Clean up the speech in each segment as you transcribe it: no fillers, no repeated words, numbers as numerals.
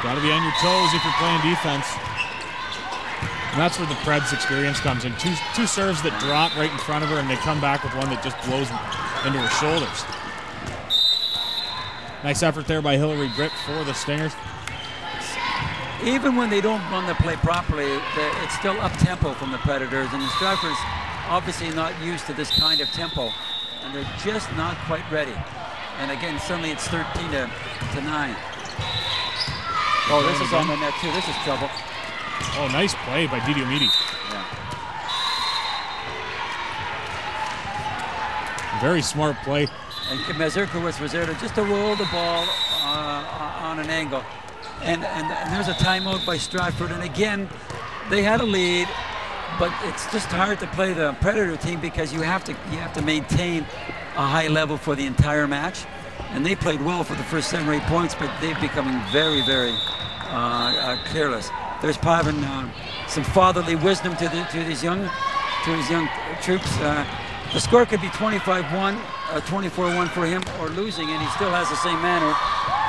Got to be on your toes if you're playing defense. And that's where the Preds experience comes in. Two serves that drop right in front of her, and they come back with one that just blows into her shoulders. Nice effort there by Hillary Britt for the Stingers. Even when they don't run the play properly, it's still up-tempo from the Predators, and the Stratford's obviously not used to this kind of tempo, and they're just not quite ready. And again, suddenly it's 13 to 9. Oh, this is on the net too. This is trouble. Oh, nice play by Didi Omidi. Yeah. Very smart play. And Mazurkiewicz was there just to roll the ball on an angle. And there's a timeout by Stratford. And again, they had a lead, but it's just hard to play the Predator team because you have to maintain a high level for the entire match. And they played well for the first 7 or 8 points, but they're becoming very, very careless. There's Pavan, some fatherly wisdom to his young troops. The score could be 25-1, 24-1 for him, or losing, and he still has the same manner.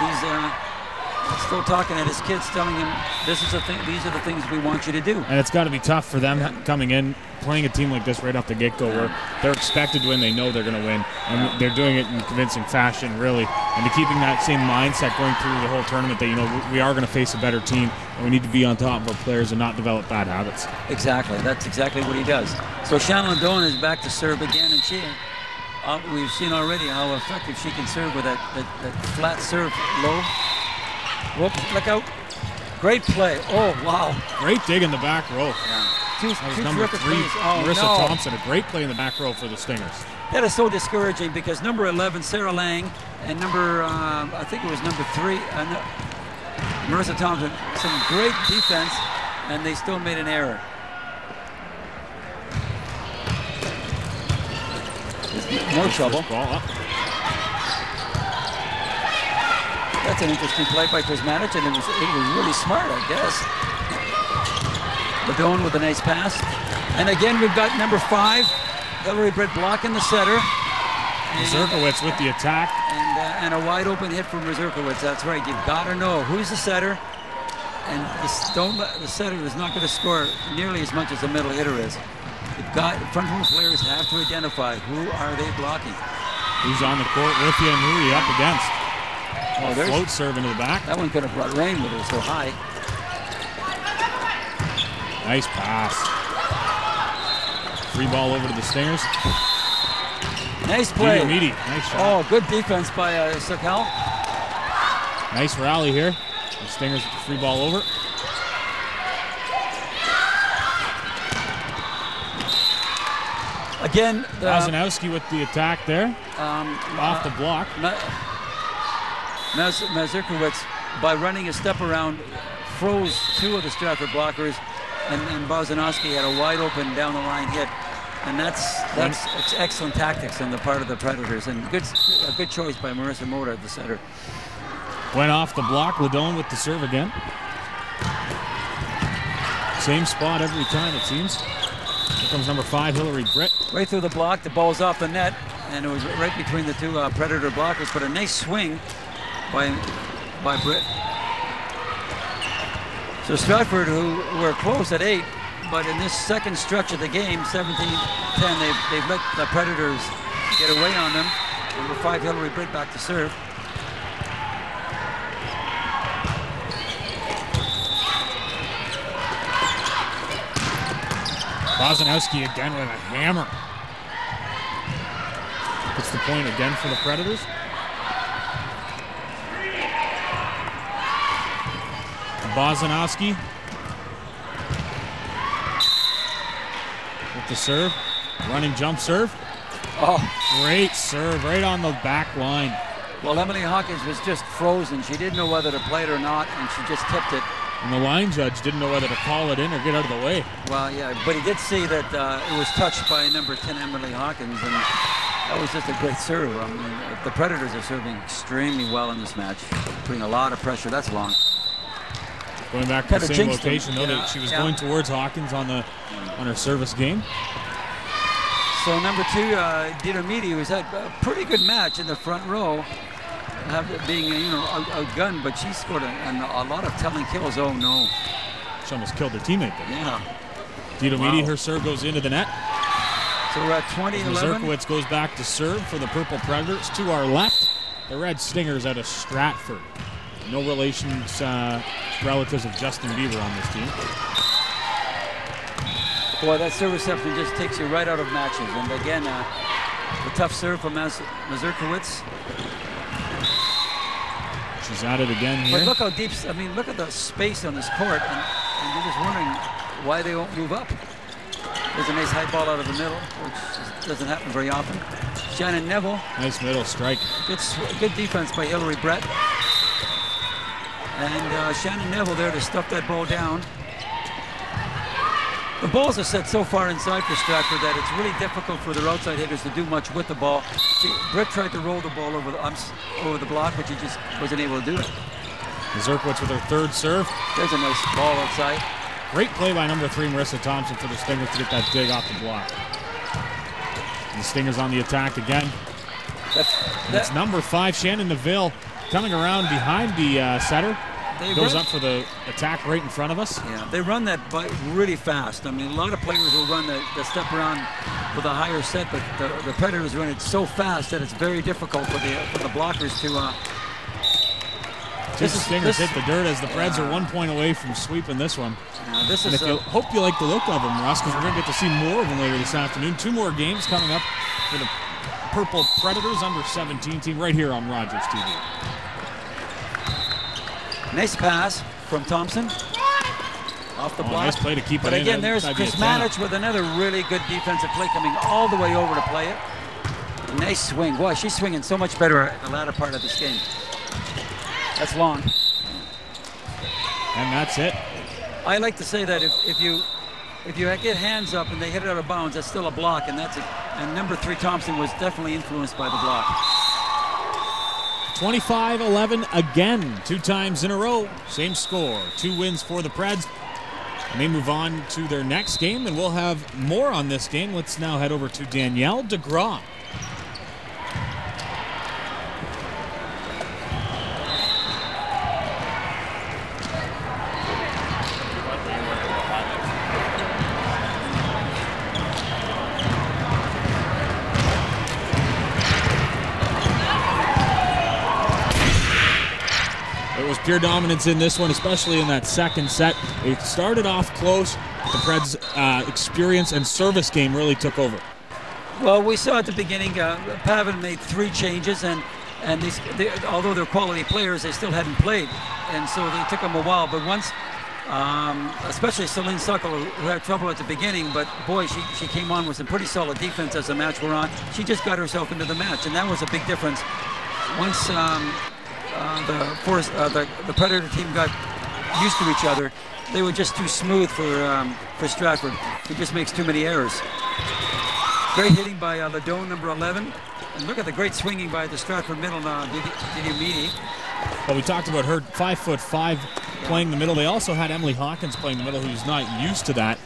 He's still talking at his kids, telling him, "This is the thing. These are the things we want you to do." And it's got to be tough for them coming in, playing a team like this right off the get-go, where they're expected to win, they know they're going to win, and they're doing it in convincing fashion, really. And to keeping that same mindset going through the whole tournament, that we are going to face a better team, and we need to be on top of our players and not develop bad habits. Exactly, that's exactly what he does. So Shannon Doan is back to serve again, and we've seen already how effective she can serve with that flat serve low. Whoop, look out. Great play. Oh, wow. Great dig in the back row. Yeah. That was number 3, Marissa Thompson. A great play in the back row for the Stingers. That is so discouraging because number 11, Sarah Lang, and number, I think it was number 3, Marissa Thompson, some great defense, and they still made an error. More trouble. Ball up. That's an interesting play by Kuzmanic, and it was really smart, I guess. Ladone with a nice pass. And again, we've got number 5, Hillary Britt blocking the setter. Mazurkiewicz with the attack. And a wide open hit from Mazurkiewicz. That's right. You've got to know who's the setter. And the setter is not going to score nearly as much as the middle hitter is. You've got front row players have to identify who are they blocking. Who's on the court with you and who are you up against? Oh, float serve into the back. That one could have brought rain, but it was so high. Nice pass. Free ball over to the Stingers. Nice play. Nice shot. Oh, good defense by Sakal. Nice rally here. The Stingers with the free ball over. Again, Bozanowski with the attack there. Off the block. Mazurkiewicz, by running a step around, froze 2 of the Stratford blockers, and Bozanowski had a wide open down the line hit, and that's excellent tactics on the part of the Predators, and a good choice by Marissa Mota at the center. Went off the block. Ladone with the serve again. Same spot every time, it seems. Here comes number 5, Hillary Britt. Right through the block, the ball's off the net, and it was right between the 2 Predator blockers, but a nice swing by Britt. So Stratford, who were close at 8, but in this second stretch of the game, 17-10, they've let the Predators get away on them. Number 5, Hillary Britt back to serve. Bozanowski again with a hammer. Gets the point again for the Predators. Bozanowski with the serve. Running jump serve. Oh, great serve right on the back line. Well, Emily Hawkins was just frozen. She didn't know whether to play it or not, and she just tipped it. And the line judge didn't know whether to call it in or get out of the way. Well, yeah, but he did see that it was touched by number 10, Emily Hawkins, and that was just a great serve. I mean, the Predators are serving extremely well in this match, putting a lot of pressure. That's long. Going back to the same location, though, that she was going towards Hawkins on her service game. So number 2, Dieter Meady, who's had a pretty good match in the front row, being outgunned, but she scored a lot of telling kills. Oh no! She almost killed her teammate there. Yeah. Didomidi, her serve goes into the net. So we're at 20-11. Mazurkiewicz goes back to serve for the Purple Predators. To our left, the Red Stingers out of Stratford. No relations, relatives of Justin Bieber on this team. Boy, that serve reception just takes you right out of matches. And again, the tough serve from Mazurkiewicz. She's at it again here. But look how deep, I mean, look at the space on this court. And you're just wondering why they won't move up. There's a nice high ball out of the middle, which just doesn't happen very often. Shannon Neville. Nice middle strike. Good defense by Hillary Brett. And Shannon Neville there to stuff that ball down. The balls are set so far inside for Stratford that it's really difficult for their outside hitters to do much with the ball. Brett tried to roll the ball over the block, but he just wasn't able to do it. Mazurkiewicz with her third serve. There's a nice ball outside. Great play by number 3, Marissa Thompson, for the Stingers to get that dig off the block. And the Stingers on the attack again. That's number 5, Shannon Neville, coming around behind the setter. Goes up for the attack right in front of us. Yeah, they run that really fast. I mean, a lot of players will run the step around with a higher set, but the Predators run it so fast that it's very difficult for the blockers to. The Stingers hit the dirt as the Preds are 1 point away from sweeping this one. Hope you like the look of them, Russ, because we're going to get to see more of them later this afternoon. 2 more games coming up for the Purple Predators under 17 team right here on Rogers TV. Nice pass from Thompson. Off the block. Nice play to keep it in. But again, there's Chris Manich with another really good defensive play coming all the way over to play it. Nice swing. Boy, she's swinging so much better at the latter part of this game. That's long. And that's it. I like to say that if you get hands up and they hit it out of bounds, that's still a block, and that's it. And number 3 Thompson was definitely influenced by the block. 25-11 again, 2 times in a row. Same score. 2 wins for the Preds. And they move on to their next game, and we'll have more on this game. Let's now head over to Danielle DeGraw. Pure dominance in this one, especially in that second set. It started off close, but the Preds' experience and service game really took over. Well, we saw at the beginning, Pavin made 3 changes, and although they're quality players, they still hadn't played, and so they took them a while. But once, especially Celine Suckle, who had trouble at the beginning, but boy, she came on with some pretty solid defense as the match wore on. She just got herself into the match, and that was a big difference. Once the Predator team got used to each other, they were just too smooth for Stratford. He just makes too many errors. Great hitting by Ladone, number 11. And look at the great swinging by the Stratford middle, Didiomidi. Well, we talked about her 5'5" playing the middle. They also had Emily Hawkins playing the middle, who's not used to that.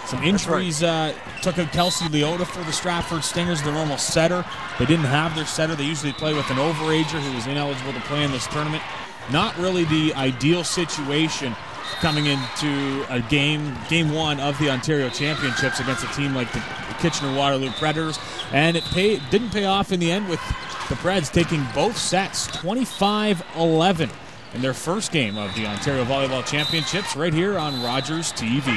Some injuries took out Kelsey Leota for the Stratford Stingers, their normal setter. They didn't have their setter. They usually play with an overager who was ineligible to play in this tournament. Not really the ideal situation coming into a game 1 of the Ontario Championships against a team like the Kitchener-Waterloo Predators. And it didn't pay off in the end, with the Preds taking both sets 25-11 in their first game of the Ontario Volleyball Championships right here on Rogers TV.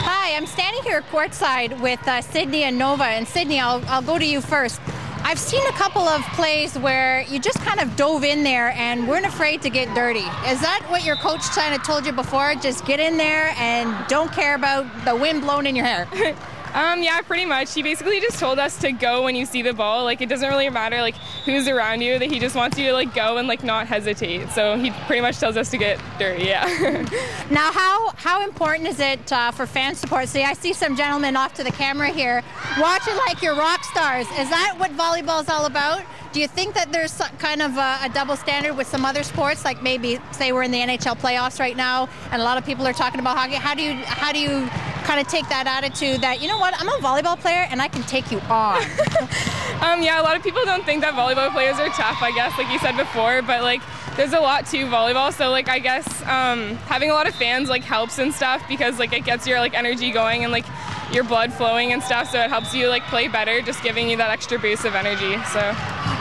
Hi, I'm standing here courtside with Sydney and Nova. And Sydney, I'll go to you first. I've seen a couple of plays where you just kind of dove in there and weren't afraid to get dirty. Is that what your coach kind of told you before? Just get in there and don't care about the wind blowing in your hair? Yeah, pretty much. He basically just told us to go when you see the ball. Like, it doesn't really matter, like, who's around you, that he just wants you to, like, go and, like, not hesitate. So he pretty much tells us to get dirty, yeah. Now, how important is it for fan support? See, I see some gentlemen off to the camera here watching like you're rock stars. Is that what volleyball is all about? Do you think that there's kind of a double standard with some other sports, like maybe say we're in the NHL playoffs right now, and a lot of people are talking about hockey? How do you kind of take that attitude that, you know what, I'm a volleyball player and I can take you on? Yeah, a lot of people don't think that volleyball players are tough, I guess, like you said before, but like there's a lot to volleyball, so like I guess having a lot of fans like helps and stuff, because like it gets your like energy going and like your blood flowing and stuff, so it helps you like play better, just giving you that extra boost of energy. So.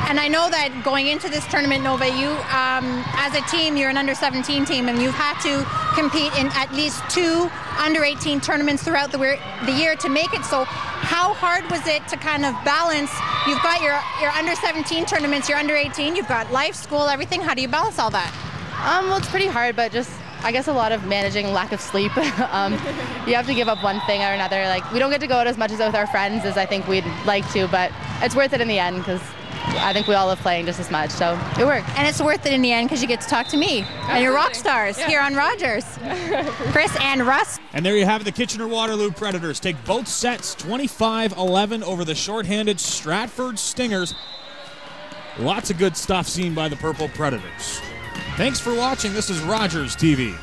And I know that going into this tournament, Nova, you as a team, you're an under-17 team, and you've had to compete in at least 2 under-18 tournaments throughout the year to make it. So how hard was it to kind of balance? You've got your under-17 tournaments, your under-18, you've got life, school, everything. How do you balance all that? Well, it's pretty hard, but just I guess a lot of managing lack of sleep. You have to give up one thing or another. Like, we don't get to go out as much as with our friends as I think we'd like to, but it's worth it in the end because I think we all love playing just as much, so it worked. And it's worth it in the end because you get to talk to me and your rock stars here on Rogers. Chris and Russ. And there you have it. The Kitchener-Waterloo Predators take both sets 25-11 over the shorthanded Stratford Stingers. Lots of good stuff seen by the Purple Predators. Thanks for watching. This is Rogers TV.